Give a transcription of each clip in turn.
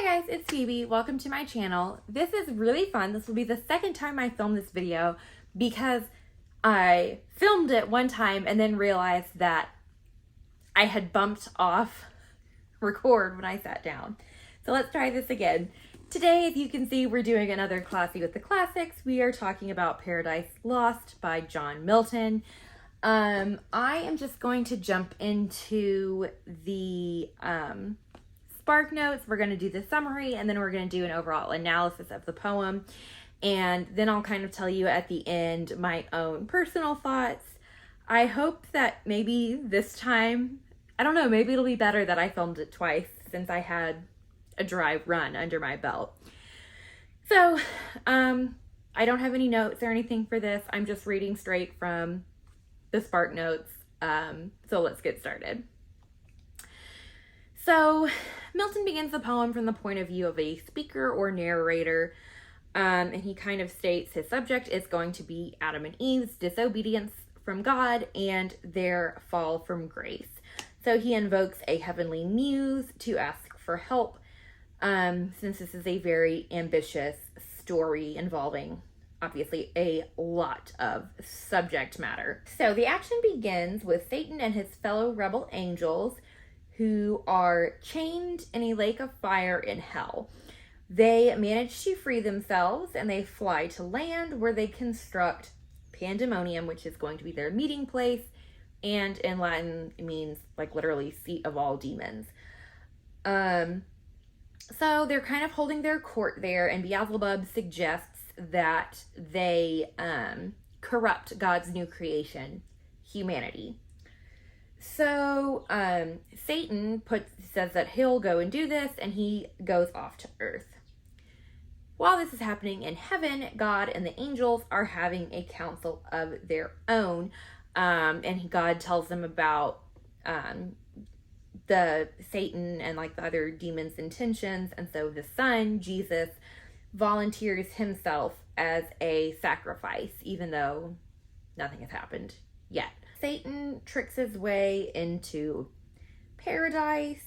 Hi guys, it's Phoebe. Welcome to my channel. This is really fun. This will be the second time I filmed this video because I filmed it one time and then realized that I had bumped off record when I sat down. So let's try this again. Today, as you can see, we're doing another Classy with the Classics. We are talking about Paradise Lost by John Milton. I am just going to jump into the Spark Notes. We're going to do the summary, and then we're going to do an overall analysis of the poem. And then I'll kind of tell you at the end my own personal thoughts. I hope that maybe this time, I don't know, maybe it'll be better that I filmed it twice since I had a dry run under my belt. So, I don't have any notes or anything for this. I'm just reading straight from the Spark Notes. So let's get started. So Milton begins the poem from the point of view of a speaker or narrator, and he kind of states his subject is going to be Adam and Eve's disobedience from God and their fall from grace. So he invokes a heavenly muse to ask for help, since this is a very ambitious story involving obviously a lot of subject matter. So the action begins with Satan and his fellow rebel angels who are chained in a lake of fire in hell. They manage to free themselves and they fly to land where they construct Pandemonium, which is going to be their meeting place, and in Latin it means like literally seat of all demons. So they're kind of holding their court there, and Beelzebub suggests that they corrupt God's new creation, humanity. So Satan says that he'll go and do this, and he goes off to earth. While this is happening in heaven, God and the angels are having a council of their own, and God tells them about the Satan and like the other demons' intentions, and so the Son, Jesus, volunteers himself as a sacrifice, even though nothing has happened yet. Satan tricks his way into paradise.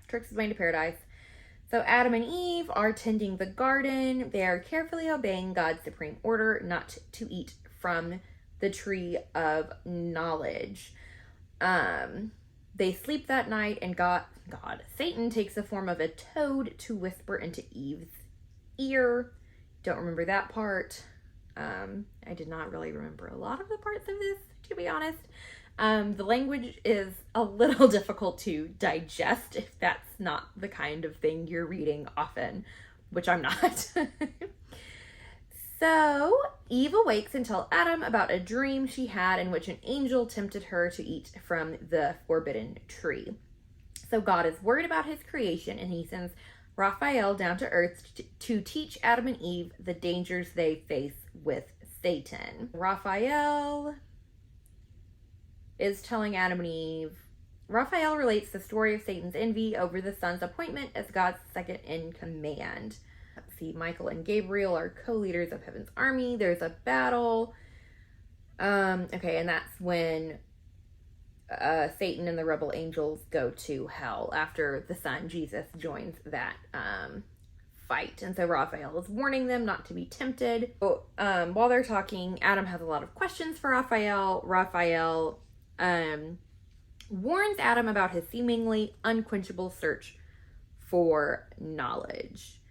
Tricks his way into paradise. So Adam and Eve are tending the garden. They are carefully obeying God's supreme order not to eat from the tree of knowledge. They sleep that night, and Satan takes the form of a toad to whisper into Eve's ear. Don't remember that part. I did not really remember a lot of the parts of this, to be honest. The language is a little difficult to digest if that's not the kind of thing you're reading often, which I'm not. So Eve awakes and tells Adam about a dream she had in which an angel tempted her to eat from the forbidden tree. So God is worried about his creation, and he sends Raphael down to earth to teach Adam and Eve the dangers they face with Satan. Raphael is telling Adam and Eve. Raphael relates the story of Satan's envy over the son's appointment as God's second in command. Let's see, Michael and Gabriel are co-leaders of heaven's army. There's a battle. Okay, and that's when Satan and the rebel angels go to hell after the son, Jesus, joins that fight. And so Raphael is warning them not to be tempted. So, while they're talking, Adam has a lot of questions for Raphael. Raphael warns Adam about his seemingly unquenchable search for knowledge,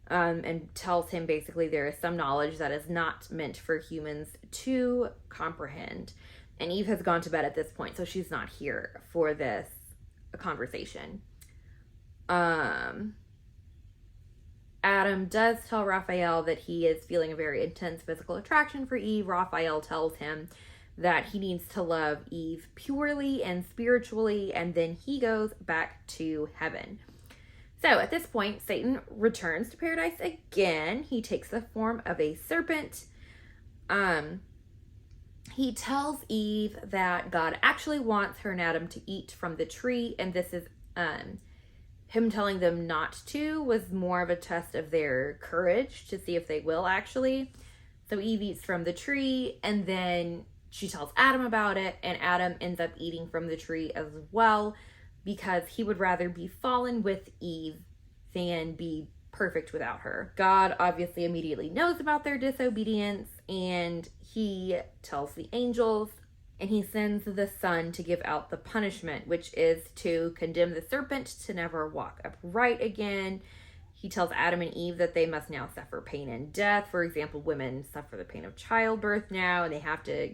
and tells him basically there is some knowledge that is not meant for humans to comprehend. And Eve has gone to bed at this point, so she's not here for this conversation. Adam does tell Raphael that he is feeling a very intense physical attraction for Eve. Raphael tells him that he needs to love Eve purely and spiritually, and then he goes back to heaven. So at this point, Satan returns to paradise again. He takes the form of a serpent. He tells Eve that God actually wants her and Adam to eat from the tree, and this is him telling them not to was more of a test of their courage to see if they will actually. So Eve eats from the tree, and then she tells Adam about it, and Adam ends up eating from the tree as well. because he would rather be fallen with Eve than be perfect without her. God obviously immediately knows about their disobedience, and he tells the angels, and he sends the Son to give out the punishment, which is to condemn the serpent to never walk upright again. He tells Adam and Eve that they must now suffer pain and death. For example, women suffer the pain of childbirth now, and they have to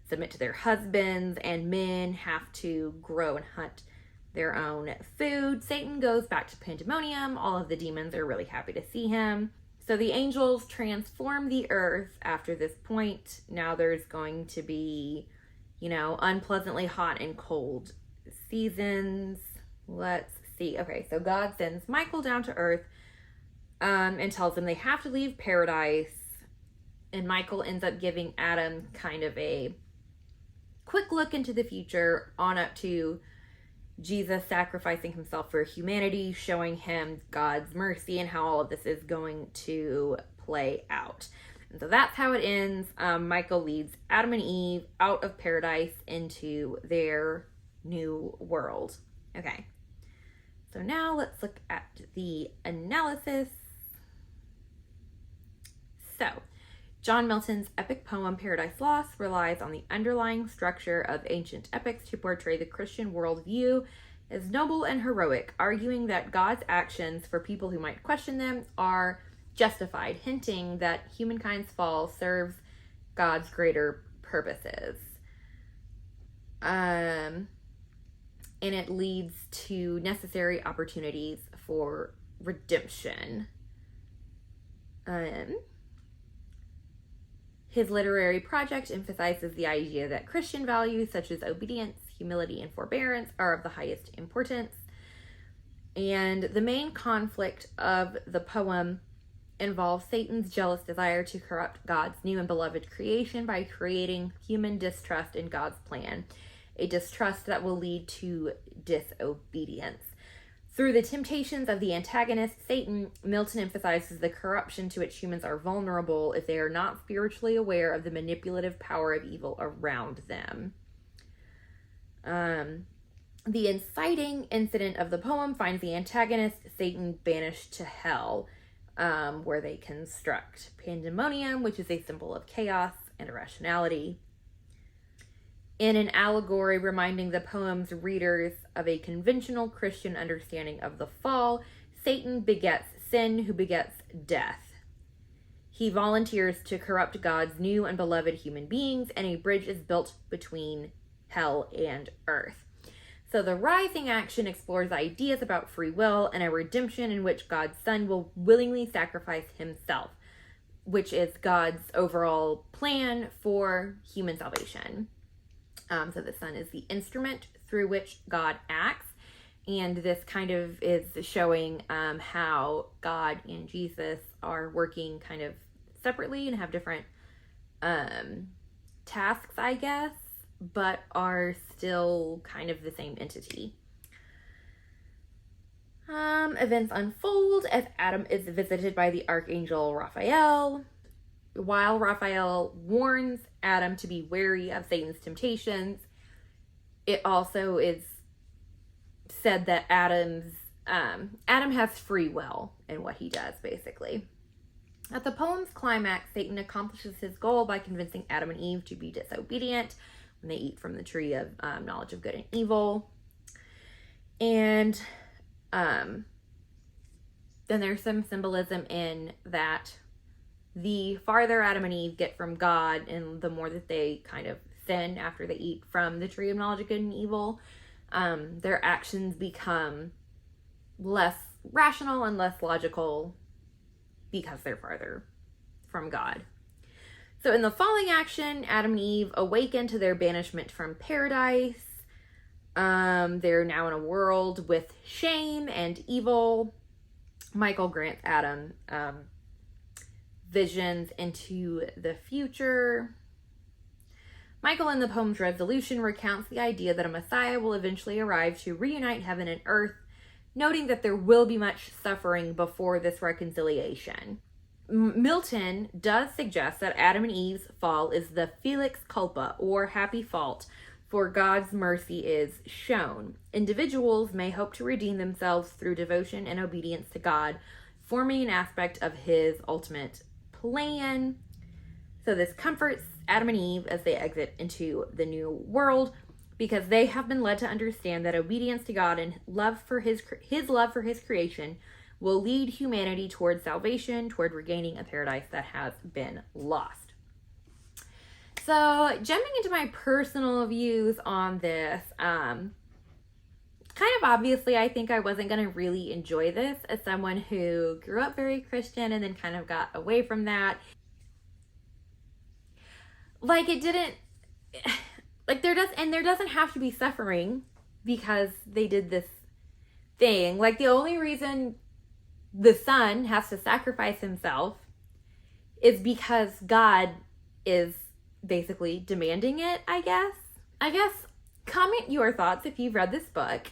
submit to their husbands, and men have to grow and hunt their own food. Satan goes back to Pandemonium. All of the demons are really happy to see him. So the angels transform the earth after this point. Now there's going to be, unpleasantly hot and cold seasons. Let's see. Okay, so God sends Michael down to earth and tells them they have to leave paradise. And Michael ends up giving Adam kind of a quick look into the future on up to Jesus sacrificing himself for humanity, showing him God's mercy and how all of this is going to play out. And so that's how it ends. Michael leads Adam and Eve out of paradise into their new world. Okay, so now let's look at the analysis. So, John Milton's epic poem Paradise Lost relies on the underlying structure of ancient epics to portray the Christian worldview as noble and heroic, arguing that God's actions for people who might question them are justified, hinting that humankind's fall serves God's greater purposes. And it leads to necessary opportunities for redemption. His literary project emphasizes the idea that Christian values such as obedience, humility, and forbearance are of the highest importance. And the main conflict of the poem involves Satan's jealous desire to corrupt God's new and beloved creation by creating human distrust in God's plan, a distrust that will lead to disobedience. Through the temptations of the antagonist, Satan, Milton emphasizes the corruption to which humans are vulnerable if they are not spiritually aware of the manipulative power of evil around them. The inciting incident of the poem finds the antagonist, Satan, banished to hell, where they construct Pandemonium, which is a symbol of chaos and irrationality. In an allegory reminding the poem's readers of a conventional Christian understanding of the fall, Satan begets sin, who begets death. He volunteers to corrupt God's new and beloved human beings, and a bridge is built between hell and earth. So the rising action explores ideas about free will and a redemption in which God's Son will willingly sacrifice himself, which is God's overall plan for human salvation. So the Son is the instrument through which God acts, and this kind of is showing how God and Jesus are working kind of separately and have different tasks, I guess, but are still kind of the same entity. Events unfold as Adam is visited by the Archangel Raphael. While Raphael warns Adam to be wary of Satan's temptations, it also is said that Adam has free will in what he does, basically. At the poem's climax, Satan accomplishes his goal by convincing Adam and Eve to be disobedient when they eat from the tree of knowledge of good and evil. And then there's some symbolism in that the farther Adam and Eve get from God and the more that they kind of sin after they eat from the tree of knowledge of good and evil, their actions become less rational and less logical because they're farther from God. So in the falling action, Adam and Eve awaken to their banishment from paradise. They're now in a world with shame and evil. Michael grants Adam visions into the future. Michael in the poem's resolution recounts the idea that a Messiah will eventually arrive to reunite heaven and earth, noting that there will be much suffering before this reconciliation. Milton does suggest that Adam and Eve's fall is the felix culpa, or happy fault, for God's mercy is shown. Individuals may hope to redeem themselves through devotion and obedience to God, forming an aspect of his ultimate plan. So this comforts Adam and Eve as they exit into the new world, because they have been led to understand that obedience to God and love for his love for his creation will lead humanity toward salvation, toward regaining a paradise that has been lost. So, jumping into my personal views on this, kind of obviously, I think I wasn't going to really enjoy this as someone who grew up very Christian and then kind of got away from that. Like, it didn't, like, there doesn't have to be suffering because they did this thing. Like, the only reason the son has to sacrifice himself is because God is basically demanding it, I guess. Comment your thoughts if you've read this book.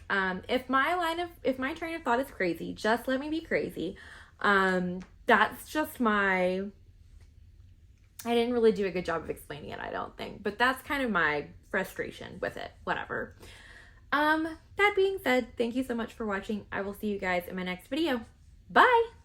If my train of thought is crazy, just let me be crazy. That's just I didn't really do a good job of explaining it, I don't think. But that's kind of my frustration with it. Whatever. That being said, thank you so much for watching. I will see you guys in my next video. Bye!